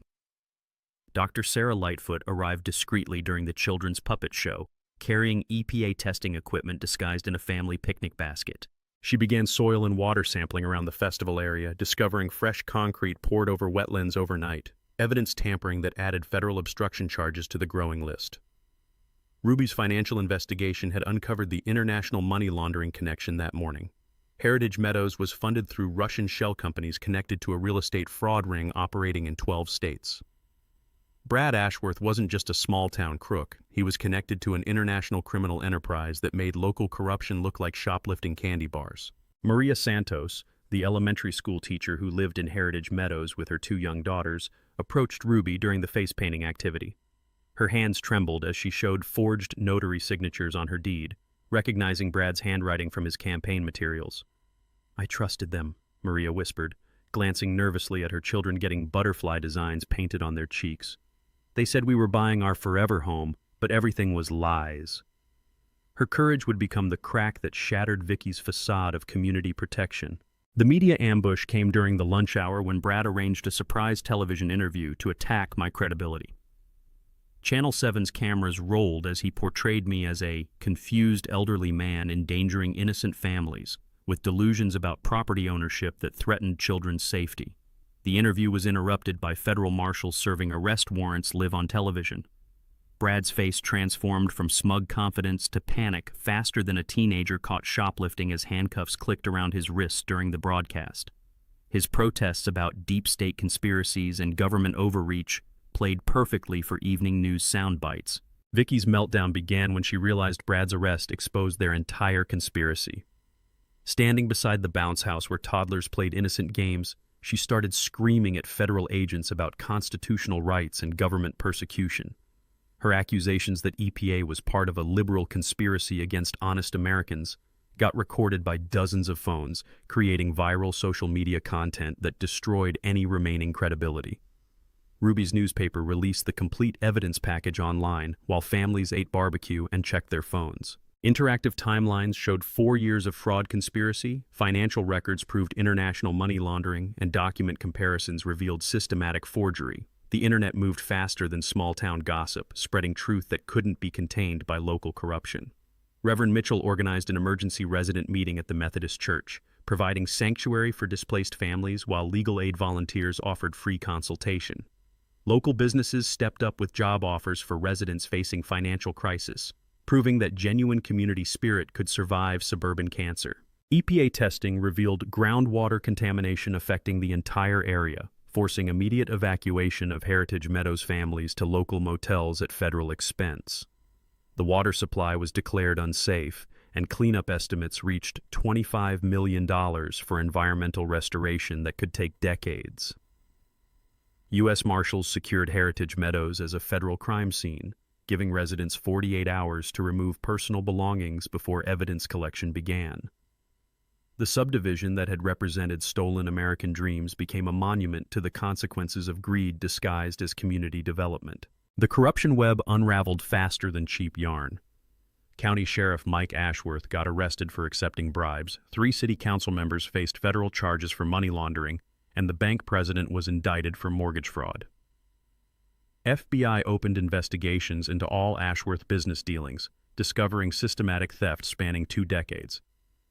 Dr. Sarah Lightfoot arrived discreetly during the children's puppet show, carrying EPA testing equipment disguised in a family picnic basket. She began soil and water sampling around the festival area, discovering fresh concrete poured over wetlands overnight, evidence tampering that added federal obstruction charges to the growing list. Ruby's financial investigation had uncovered the international money laundering connection that morning. Heritage Meadows was funded through Russian shell companies connected to a real estate fraud ring operating in 12 states. Brad Ashworth wasn't just a small-town crook. He was connected to an international criminal enterprise that made local corruption look like shoplifting candy bars. Maria Santos, the elementary school teacher who lived in Heritage Meadows with her 2 young daughters, approached Ruby during the face-painting activity. Her hands trembled as she showed forged notary signatures on her deed, recognizing Brad's handwriting from his campaign materials. "I trusted them," Maria whispered, glancing nervously at her children getting butterfly designs painted on their cheeks. "They said we were buying our forever home, but everything was lies." Her courage would become the crack that shattered Vicky's facade of community protection. The media ambush came during the lunch hour when Brad arranged a surprise television interview to attack my credibility. Channel 7's cameras rolled as he portrayed me as a confused elderly man endangering innocent families, with delusions about property ownership that threatened children's safety. The interview was interrupted by federal marshals serving arrest warrants live on television. Brad's face transformed from smug confidence to panic faster than a teenager caught shoplifting as handcuffs clicked around his wrists during the broadcast. His protests about deep state conspiracies and government overreach played perfectly for evening news sound bites. Vicky's meltdown began when she realized Brad's arrest exposed their entire conspiracy. Standing beside the bounce house where toddlers played innocent games, she started screaming at federal agents about constitutional rights and government persecution. Her accusations that EPA was part of a liberal conspiracy against honest Americans got recorded by dozens of phones, creating viral social media content that destroyed any remaining credibility. Ruby's newspaper released the complete evidence package online while families ate barbecue and checked their phones. Interactive timelines showed 4 years of fraud conspiracy, financial records proved international money laundering, and document comparisons revealed systematic forgery. The internet moved faster than small-town gossip, spreading truth that couldn't be contained by local corruption. Reverend Mitchell organized an emergency resident meeting at the Methodist Church, providing sanctuary for displaced families while legal aid volunteers offered free consultation. Local businesses stepped up with job offers for residents facing financial crisis, proving that genuine community spirit could survive suburban cancer. EPA testing revealed groundwater contamination affecting the entire area, forcing immediate evacuation of Heritage Meadows families to local motels at federal expense. The water supply was declared unsafe, and cleanup estimates reached $25 million for environmental restoration that could take decades. U.S. Marshals secured Heritage Meadows as a federal crime scene, giving residents 48 hours to remove personal belongings before evidence collection began. The subdivision that had represented stolen American dreams became a monument to the consequences of greed disguised as community development. The corruption web unraveled faster than cheap yarn. County Sheriff Mike Ashworth got arrested for accepting bribes, 3 city council members faced federal charges for money laundering, and the bank president was indicted for mortgage fraud. FBI opened investigations into all Ashworth business dealings, discovering systematic theft spanning 2 decades.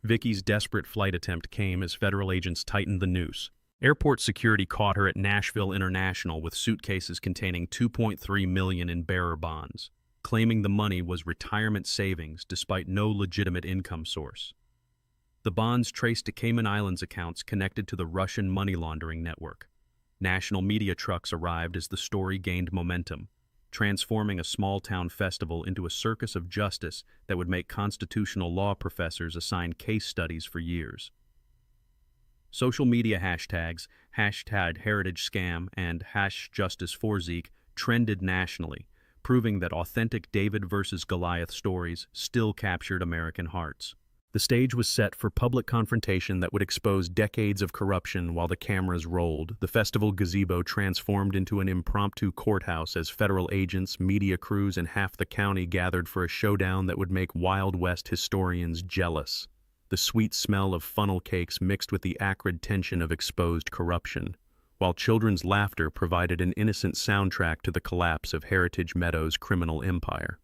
Vicky's desperate flight attempt came as federal agents tightened the noose. Airport security caught her at Nashville International with suitcases containing $2.3 million in bearer bonds, claiming the money was retirement savings despite no legitimate income source. The bonds traced to Cayman Islands accounts connected to the Russian money laundering network. National media trucks arrived as the story gained momentum, transforming a small-town festival into a circus of justice that would make constitutional law professors assign case studies for years. Social media hashtags, #HeritageScam and #JusticeForZeke trended nationally, proving that authentic David versus Goliath stories still captured American hearts. The stage was set for public confrontation that would expose decades of corruption while the cameras rolled. The festival gazebo transformed into an impromptu courthouse as federal agents, media crews, and half the county gathered for a showdown that would make Wild West historians jealous. The sweet smell of funnel cakes mixed with the acrid tension of exposed corruption, while children's laughter provided an innocent soundtrack to the collapse of Heritage Meadows' criminal empire.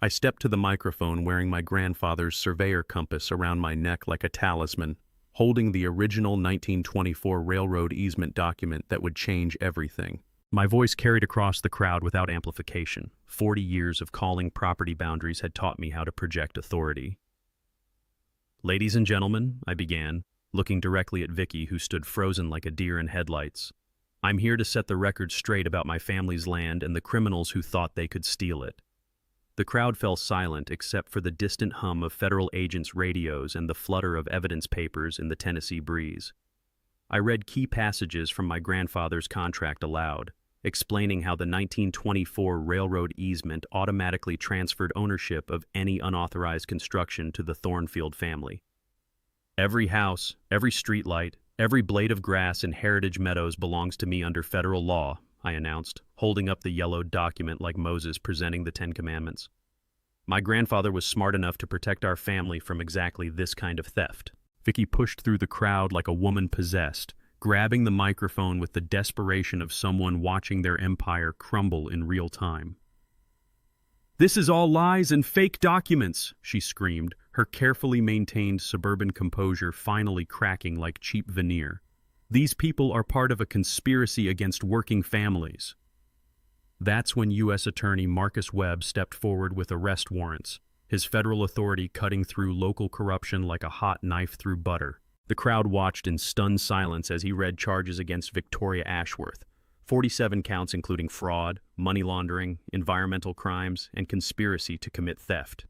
I stepped to the microphone wearing my grandfather's surveyor compass around my neck like a talisman, holding the original 1924 railroad easement document that would change everything. My voice carried across the crowd without amplification. 40 years of calling property boundaries had taught me how to project authority. "Ladies and gentlemen," I began, looking directly at Vicky, who stood frozen like a deer in headlights. "I'm here to set the record straight about my family's land and the criminals who thought they could steal it." The crowd fell silent except for the distant hum of federal agents' radios and the flutter of evidence papers in the Tennessee breeze. I read key passages from my grandfather's contract aloud, explaining how the 1924 railroad easement automatically transferred ownership of any unauthorized construction to the Thornfield family. "Every house, every streetlight, every blade of grass in Heritage Meadows belongs to me under federal law," I announced, holding up the yellowed document like Moses presenting the 10 Commandments. My grandfather was smart enough to protect our family from exactly this kind of theft. Vicky pushed through the crowd like a woman possessed, grabbing the microphone with the desperation of someone watching their empire crumble in real time. "This is all lies and fake documents," she screamed, her carefully maintained suburban composure finally cracking like cheap veneer. "These people are part of a conspiracy against working families." That's when U.S. Attorney Marcus Webb stepped forward with arrest warrants, his federal authority cutting through local corruption like a hot knife through butter. The crowd watched in stunned silence as he read charges against Victoria Ashworth, 47 counts including fraud, money laundering, environmental crimes, and conspiracy to commit theft.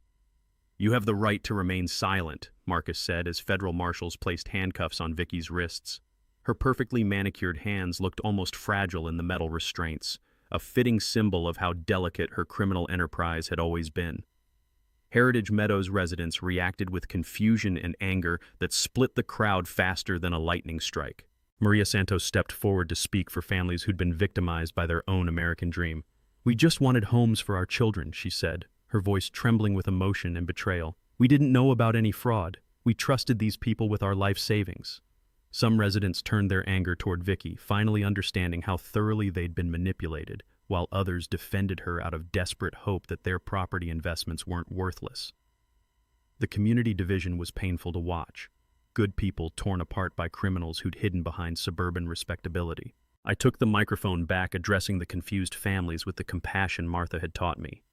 "You have the right to remain silent," Marcus said as federal marshals placed handcuffs on Vicky's wrists. Her perfectly manicured hands looked almost fragile in the metal restraints, a fitting symbol of how delicate her criminal enterprise had always been. Heritage Meadows residents reacted with confusion and anger that split the crowd faster than a lightning strike. Maria Santos stepped forward to speak for families who'd been victimized by their own American dream. "We just wanted homes for our children," she said, her voice trembling with emotion and betrayal. "We didn't know about any fraud. We trusted these people with our life savings." Some residents turned their anger toward Vicky, finally understanding how thoroughly they'd been manipulated, while others defended her out of desperate hope that their property investments weren't worthless. The community division was painful to watch. Good people torn apart by criminals who'd hidden behind suburban respectability. I took the microphone back, addressing the confused families with the compassion Martha had taught me.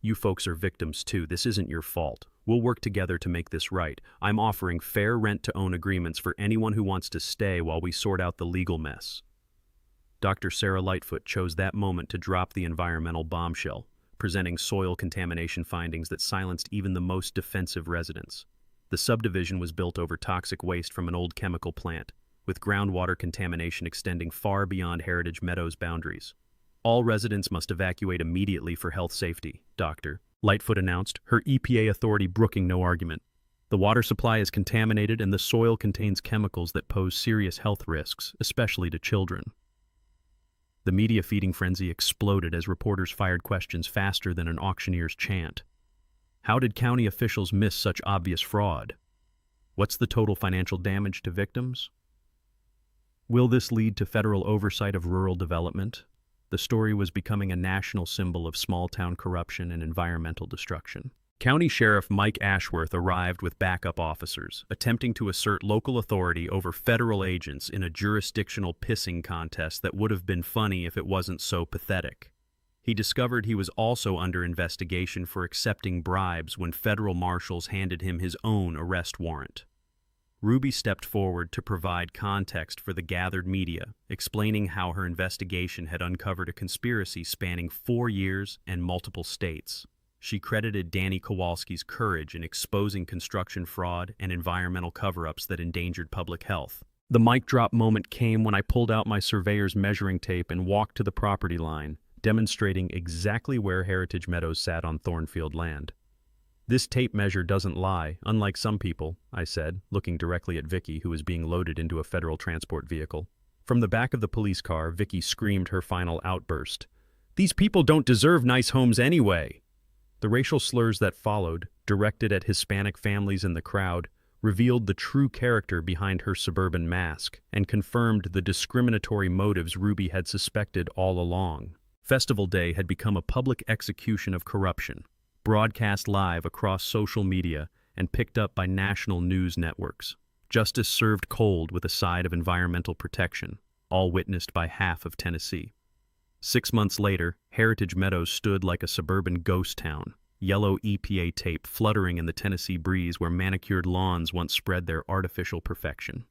"You folks are victims too. This isn't your fault. We'll work together to make this right. I'm offering fair rent-to-own agreements for anyone who wants to stay while we sort out the legal mess." Dr. Sarah Lightfoot chose that moment to drop the environmental bombshell, presenting soil contamination findings that silenced even the most defensive residents. The subdivision was built over toxic waste from an old chemical plant, with groundwater contamination extending far beyond Heritage Meadows' boundaries. "All residents must evacuate immediately for health safety, Doctor," Lightfoot announced, her EPA authority brooking no argument. "The water supply is contaminated and the soil contains chemicals that pose serious health risks, especially to children." The media feeding frenzy exploded as reporters fired questions faster than an auctioneer's chant. How did county officials miss such obvious fraud? What's the total financial damage to victims? Will this lead to federal oversight of rural development? The story was becoming a national symbol of small-town corruption and environmental destruction. County Sheriff Mike Ashworth arrived with backup officers, attempting to assert local authority over federal agents in a jurisdictional pissing contest that would have been funny if it wasn't so pathetic. He discovered he was also under investigation for accepting bribes when federal marshals handed him his own arrest warrant. Ruby stepped forward to provide context for the gathered media, explaining how her investigation had uncovered a conspiracy spanning 4 years and multiple states. She credited Danny Kowalski's courage in exposing construction fraud and environmental cover-ups that endangered public health. The mic drop moment came when I pulled out my surveyor's measuring tape and walked to the property line, demonstrating exactly where Heritage Meadows sat on Thornfield land. "This tape measure doesn't lie, unlike some people," I said, looking directly at Vicky, who was being loaded into a federal transport vehicle. From the back of the police car, Vicky screamed her final outburst. "These people don't deserve nice homes anyway!" The racial slurs that followed, directed at Hispanic families in the crowd, revealed the true character behind her suburban mask and confirmed the discriminatory motives Ruby had suspected all along. Festival Day had become a public execution of corruption, broadcast live across social media and picked up by national news networks. Justice served cold with a side of environmental protection, all witnessed by half of Tennessee. 6 months later, Heritage Meadows stood like a suburban ghost town, yellow EPA tape fluttering in the Tennessee breeze where manicured lawns once spread their artificial perfection.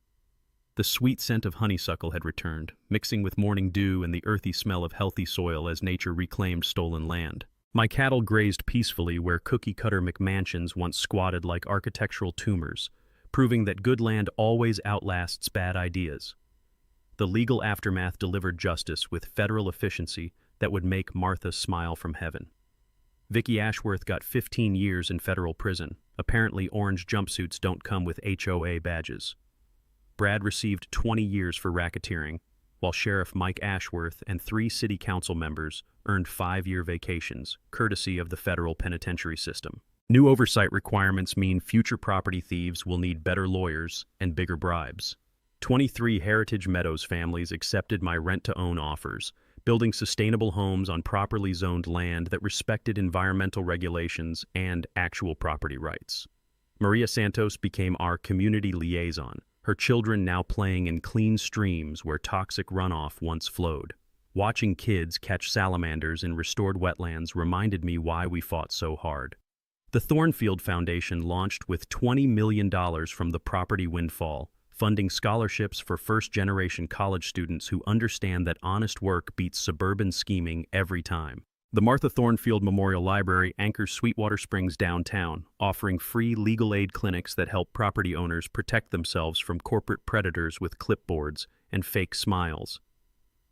The sweet scent of honeysuckle had returned, mixing with morning dew and the earthy smell of healthy soil as nature reclaimed stolen land. My cattle grazed peacefully where cookie-cutter McMansions once squatted like architectural tumors, proving that good land always outlasts bad ideas. The legal aftermath delivered justice with federal efficiency that would make Martha smile from heaven. Vicky Ashworth got 15 years in federal prison. Apparently, orange jumpsuits don't come with HOA badges. Brad received 20 years for racketeering, while Sheriff Mike Ashworth and 3 city council members earned 5-year vacations, courtesy of the federal penitentiary system. New oversight requirements mean future property thieves will need better lawyers and bigger bribes. 23 Heritage Meadows families accepted my rent-to-own offers, building sustainable homes on properly zoned land that respected environmental regulations and actual property rights. Maria Santos became our community liaison, her children now playing in clean streams where toxic runoff once flowed. Watching kids catch salamanders in restored wetlands reminded me why we fought so hard. The Thornfield Foundation launched with $20 million from the property windfall, funding scholarships for first-generation college students who understand that honest work beats suburban scheming every time. The Martha Thornfield Memorial Library anchors Sweetwater Springs downtown, offering free legal aid clinics that help property owners protect themselves from corporate predators with clipboards and fake smiles.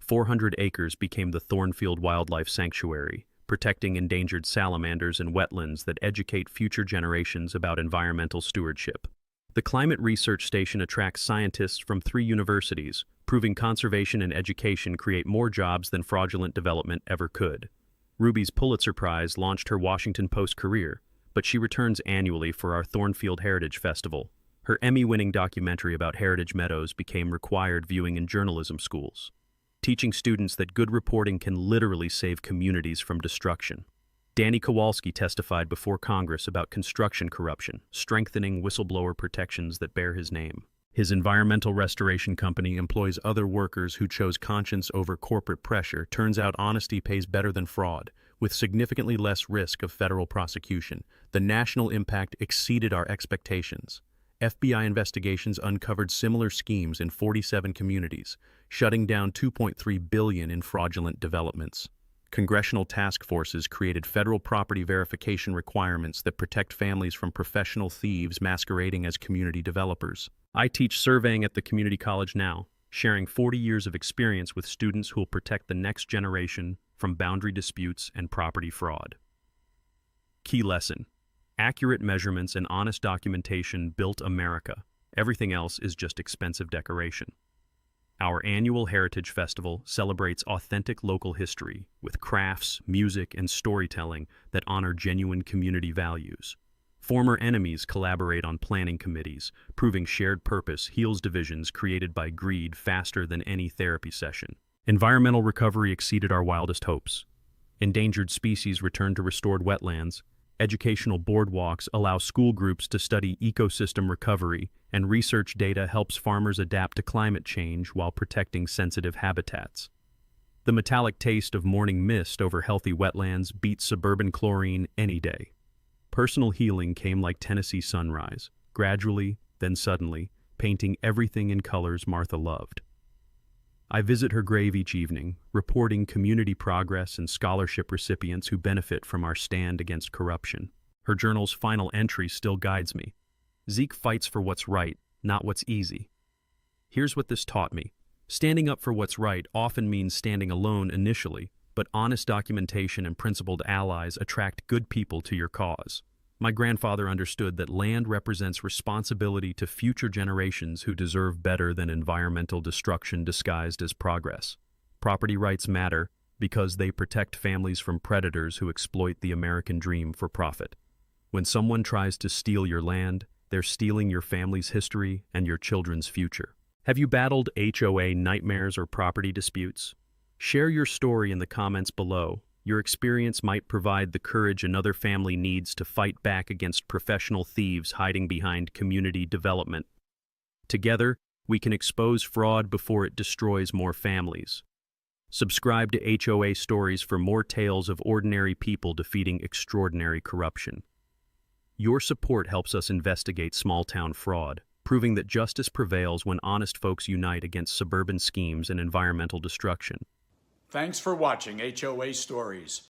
400 acres became the Thornfield Wildlife Sanctuary, protecting endangered salamanders and wetlands that educate future generations about environmental stewardship. The Climate Research Station attracts scientists from 3 universities, proving conservation and education create more jobs than fraudulent development ever could. Ruby's Pulitzer Prize launched her Washington Post career, but she returns annually for our Thornfield Heritage Festival. Her Emmy-winning documentary about Heritage Meadows became required viewing in journalism schools, teaching students that good reporting can literally save communities from destruction. Danny Kowalski testified before Congress about construction corruption, strengthening whistleblower protections that bear his name. His environmental restoration company employs other workers who chose conscience over corporate pressure. Turns out honesty pays better than fraud, with significantly less risk of federal prosecution. The national impact exceeded our expectations. FBI investigations uncovered similar schemes in 47 communities, shutting down $2.3 billion in fraudulent developments. Congressional task forces created federal property verification requirements that protect families from professional thieves masquerading as community developers. I teach surveying at the community college now, sharing 40 years of experience with students who will protect the next generation from boundary disputes and property fraud. Key lesson: accurate measurements and honest documentation built America. Everything else is just expensive decoration. Our annual Heritage Festival celebrates authentic local history with crafts, music, and storytelling that honor genuine community values. Former enemies collaborate on planning committees, proving shared purpose heals divisions created by greed faster than any therapy session. Environmental recovery exceeded our wildest hopes. Endangered species return to restored wetlands. Educational boardwalks allow school groups to study ecosystem recovery, and research data helps farmers adapt to climate change while protecting sensitive habitats. The metallic taste of morning mist over healthy wetlands beats suburban chlorine any day. Personal healing came like Tennessee sunrise, gradually, then suddenly, painting everything in colors Martha loved. I visit her grave each evening, reporting community progress and scholarship recipients who benefit from our stand against corruption. Her journal's final entry still guides me. Zeke fights for what's right, not what's easy. Here's what this taught me. Standing up for what's right often means standing alone initially, but honest documentation and principled allies attract good people to your cause. My grandfather understood that land represents responsibility to future generations who deserve better than environmental destruction disguised as progress. Property rights matter because they protect families from predators who exploit the American dream for profit. When someone tries to steal your land, they're stealing your family's history and your children's future. Have you battled HOA nightmares or property disputes? Share your story in the comments below. Your experience might provide the courage another family needs to fight back against professional thieves hiding behind community development. Together, we can expose fraud before it destroys more families. Subscribe to HOA Stories for more tales of ordinary people defeating extraordinary corruption. Your support helps us investigate small-town fraud, proving that justice prevails when honest folks unite against suburban schemes and environmental destruction. Thanks for watching HOA Stories.